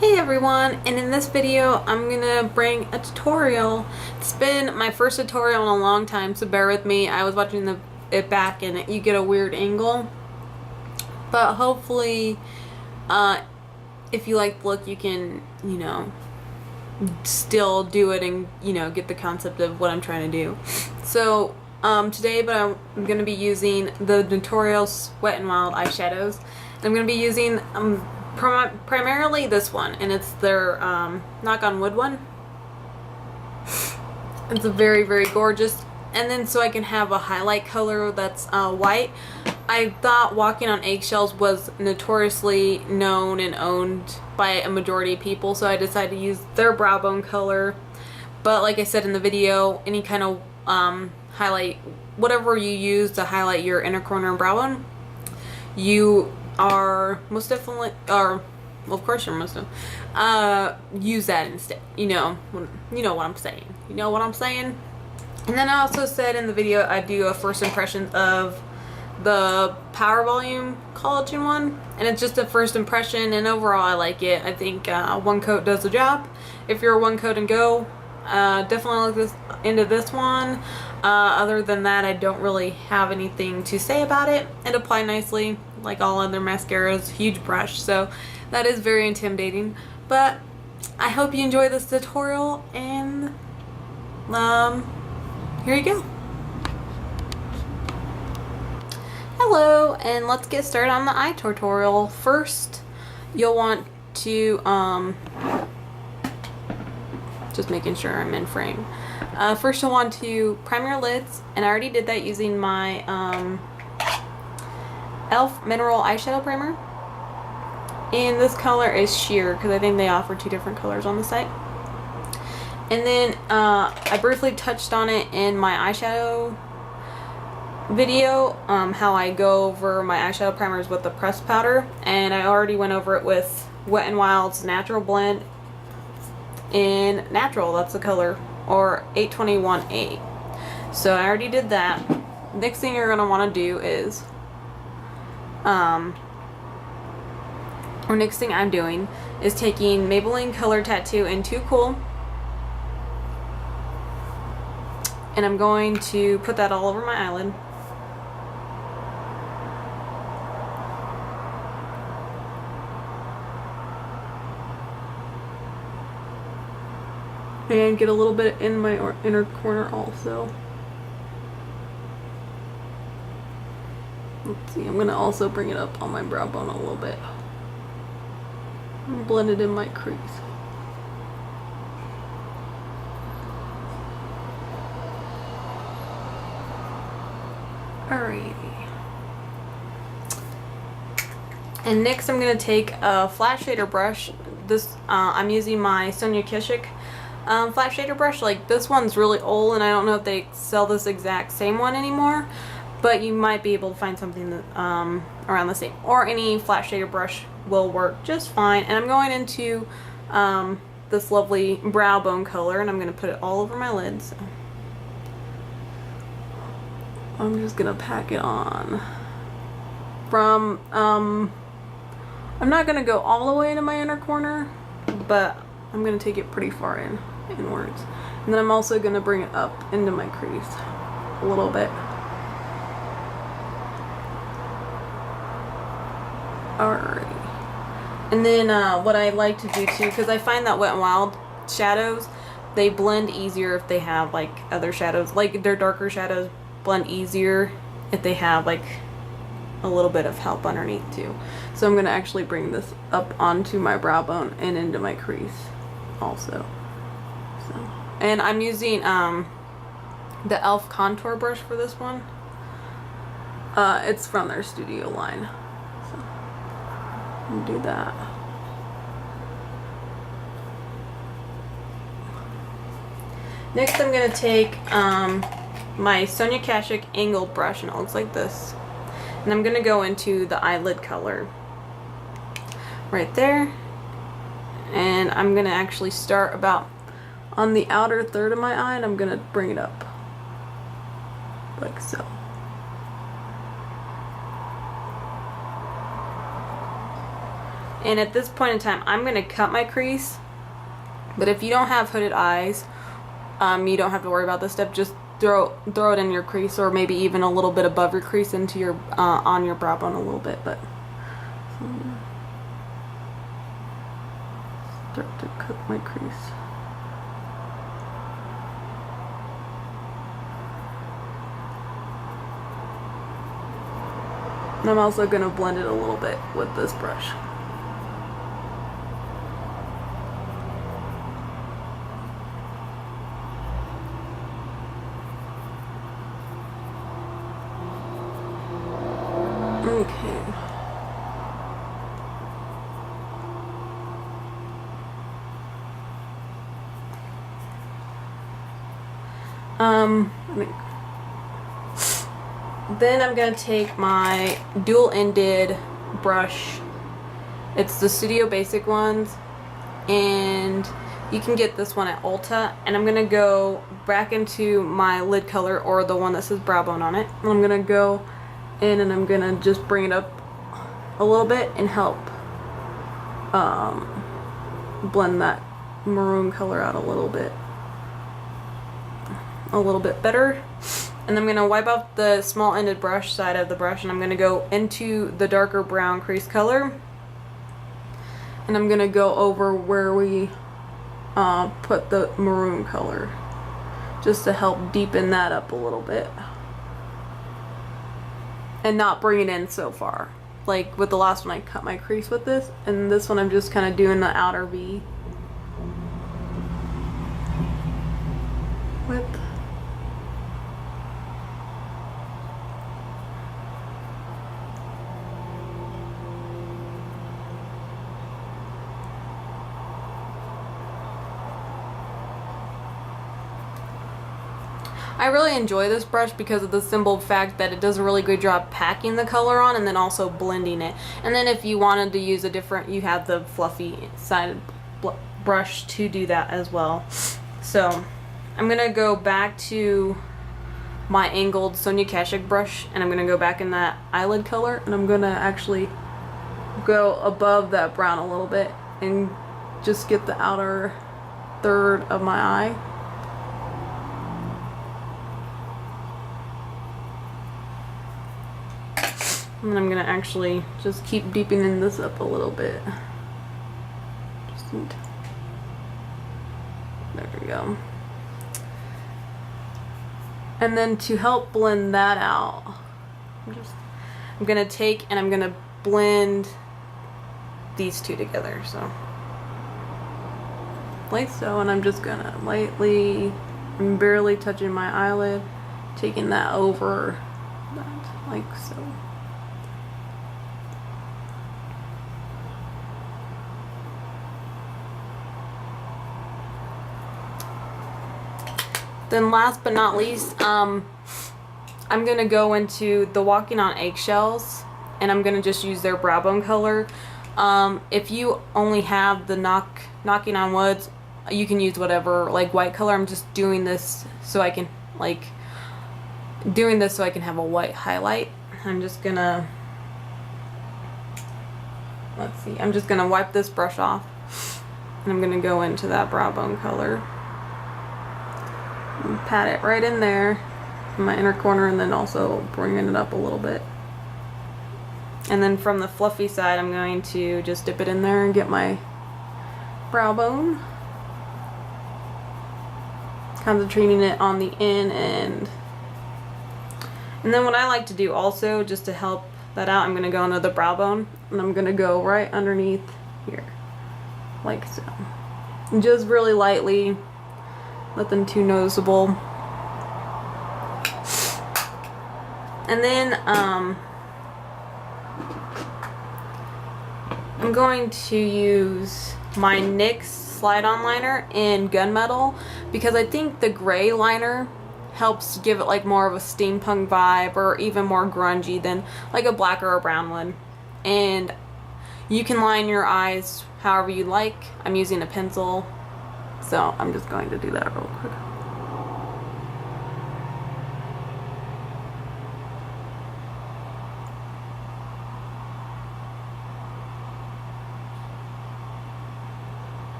Hey everyone, and in this video I'm gonna bring a tutorial. It's been my first tutorial in a long time, so bear with me. I was watching it back and you get a weird angle, but hopefully if you like the look you can, still do it and, get the concept of what I'm trying to do. So today I'm gonna be using the Notorious Wet n Wild eyeshadows. And I'm gonna be using primarily this one, and it's their Knock on Wood one. It's a very, very gorgeous. And then so I can have a highlight color that's white. I thought Walking on Eggshells was notoriously known and owned by a majority of people, so I decided to use their brow bone color. But like I said in the video, any kind of highlight, whatever you use to highlight your inner corner and brow bone, you are most definitely, or well, of course you're most use that instead. You know what I'm saying. You know what I'm saying. And then I also said in the video I do a first impression of the Power Volume collagen one, and it's just a first impression, and overall I like it. I think one coat does the job. If you're a one coat and go, definitely look into this one. Other than that, I don't really have anything to say about it. It applied nicely, like all other mascaras. Huge brush, so that is very intimidating. But I hope you enjoy this tutorial, and here you go. Hello, and let's get started on the eye tutorial. First, you'll want to just making sure I'm in frame. First you'll want to prime your lids, and I already did that using my e.l.f. Mineral Eyeshadow Primer. And this color is Sheer, because I think they offer two different colors on the site. And then I briefly touched on it in my eyeshadow video, how I go over my eyeshadow primers with the pressed powder, and I already went over it with Wet n Wild's Natural Blend in Natural, that's the color, or 821A. So I already did that. Next thing you're going to want to do is, or next thing I'm doing is taking Maybelline Color Tattoo in Too Cool, and I'm going to put that all over my eyelid. And get a little bit in my inner corner also. Let's see, I'm going to also bring it up on my brow bone a little bit. And blend it in my crease. Alrighty. And next I'm going to take a flat shader brush. This I'm using my Sonia Kashuk flat shader brush. Like, this one's really old, and I don't know if they sell this exact same one anymore, but you might be able to find something that around the same, or any flat shader brush will work just fine. And I'm going into this lovely brow bone color, and I'm going to put it all over my lids. So I'm just going to pack it on from I'm not going to go all the way into my inner corner, but I'm going to take it pretty far inwards. And then I'm also going to bring it up into my crease a little bit. Alrighty. And then what I like to do too, because I find that Wet n Wild shadows, they blend easier if they have like other shadows. Like, their darker shadows blend easier if they have like a little bit of help underneath too. So I'm going to actually bring this up onto my brow bone and into my crease also. So, and I'm using the e.l.f. contour brush for this one. It's from their studio line. So I'll do that. Next I'm going to take my Sonia Kashuk angled brush, and it looks like this. And I'm going to go into the eyelid color right there. And I'm going to actually start about on the outer third of my eye, and I'm going to bring it up like so. And at this point in time, I'm going to cut my crease. But if you don't have hooded eyes, you don't have to worry about this step. Just throw it in your crease, or maybe even a little bit above your crease into your on your brow bone a little bit. But start to cut my crease. And I'm also going to blend it a little bit with this brush. Okay. Then I'm gonna take my dual-ended brush. It's the Studio Basic ones, and you can get this one at Ulta. And I'm gonna go back into my lid color, or the one that says brow bone on it. And I'm gonna go in and I'm gonna just bring it up a little bit and help blend that maroon color out a little bit better. And I'm going to wipe off the small ended brush side of the brush, and I'm going to go into the darker brown crease color, and I'm going to go over where we put the maroon color, just to help deepen that up a little bit and not bring it in so far. Like with the last one, I cut my crease with this, and this one I'm just kind of doing the outer V with. I really enjoy this brush because of the simple fact that it does a really good job packing the color on and then also blending it. And then if you wanted to use a different, you have the fluffy side brush to do that as well. So I'm going to go back to my angled Sonia Kashuk brush, and I'm going to go back in that eyelid color, and I'm going to actually go above that brown a little bit and just get the outer third of my eye. And I'm gonna actually just keep deepening this up a little bit. There we go. And then to help blend that out, I'm gonna take and I'm gonna blend these two together. So like so, and I'm just gonna lightly, I'm barely touching my eyelid, taking that over that, like so. Then last but not least, I'm going to go into the Walking on Eggshells, and I'm going to just use their brow bone color. If you only have the Knocking on Woods, you can use whatever, like white color. I'm just doing this so I can, have a white highlight. I'm just going to, let's see, I'm just going to wipe this brush off, and I'm going to go into that brow bone color. And pat it right in there in my inner corner, and then also bringing it up a little bit. And then from the fluffy side, I'm going to just dip it in there and get my brow bone, concentrating it on the in end. And then what I like to do also, just to help that out, I'm going to go into the brow bone, and I'm going to go right underneath here, like so. And just really lightly, nothing too noticeable. And then I'm going to use my NYX slide-on liner in Gunmetal, because I think the gray liner helps give it like more of a steampunk vibe, or even more grungy than like a black or a brown one. And you can line your eyes however you like. I'm using a pencil, so I'm just going to do that real quick.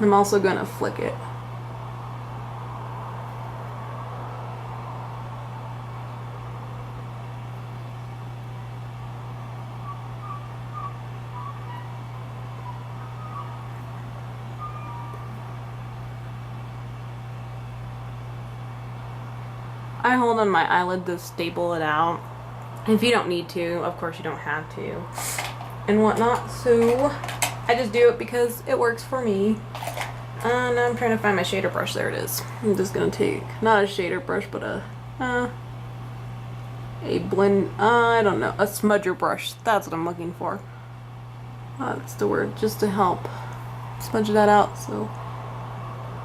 I'm also gonna flick it. I hold on my eyelid to stable it out. If you don't need to, of course you don't have to, and whatnot. So I just do it because it works for me. And I'm trying to find my shader brush. There it is. I'm just gonna take, not a shader brush, but a blend, I don't know, a smudger brush. That's what I'm looking for. That's the word, just to help smudge that out so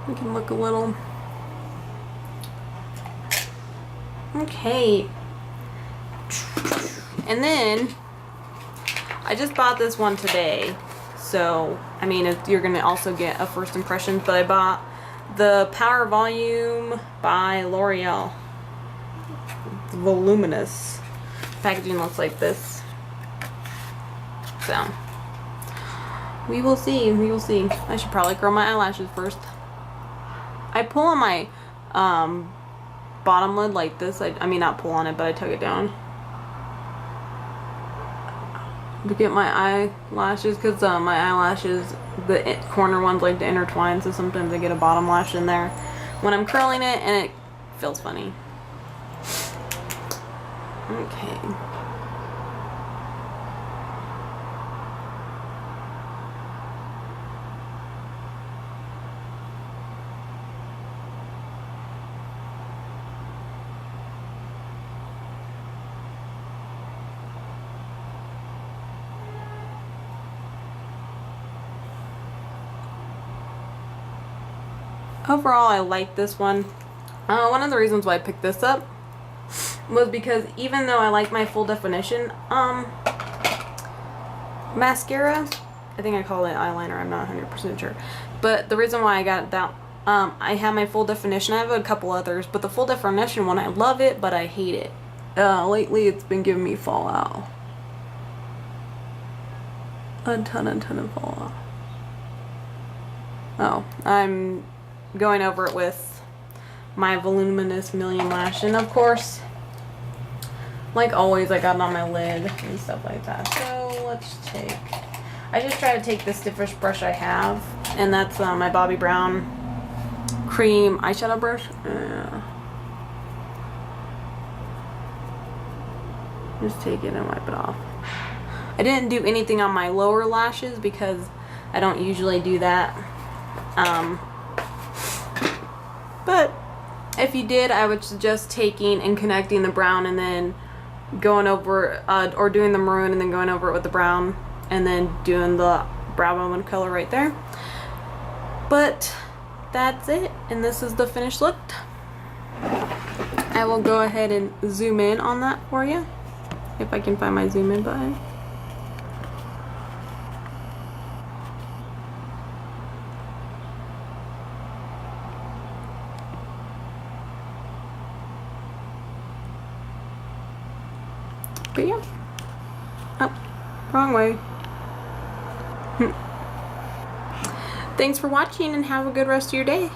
we can look a little. Okay. And then I just bought this one today. So, I mean, you're going to also get a first impression, but I bought the Power Volume by L'Oreal. It's voluminous. Packaging looks like this. So, we will see. We will see. I should probably curl my eyelashes first. I pull on my bottom lid like this. I mean, not pull on it, but I tug it down to get my eyelashes, because my eyelashes, the corner ones, like to intertwine, so sometimes I get a bottom lash in there when I'm curling it, and it feels funny. Okay. Overall, I like this one. One of the reasons why I picked this up was because even though I like my full definition mascara, I think I call it eyeliner, I'm not 100% sure, but the reason why I got that, I have my full definition. I have a couple others, but the full definition one, I love it, but I hate it. Lately it's been giving me fallout. A ton of fallout. Oh, I'm going over it with my voluminous Million Lash, and of course, like always, I got it on my lid and stuff like that. So let's take, I just try to take the stiffest brush I have, and that's my Bobbi Brown cream eyeshadow brush. Just take it and wipe it off. I didn't do anything on my lower lashes because I don't usually do that. But if you did, I would suggest taking and connecting the brown and then going over, or doing the maroon and then going over it with the brown and then doing the brow bone color right there. But that's it, and this is the finished look. I will go ahead and zoom in on that for you, if I can find my zoom in button. But yeah. Oh, wrong way. Thanks for watching and have a good rest of your day.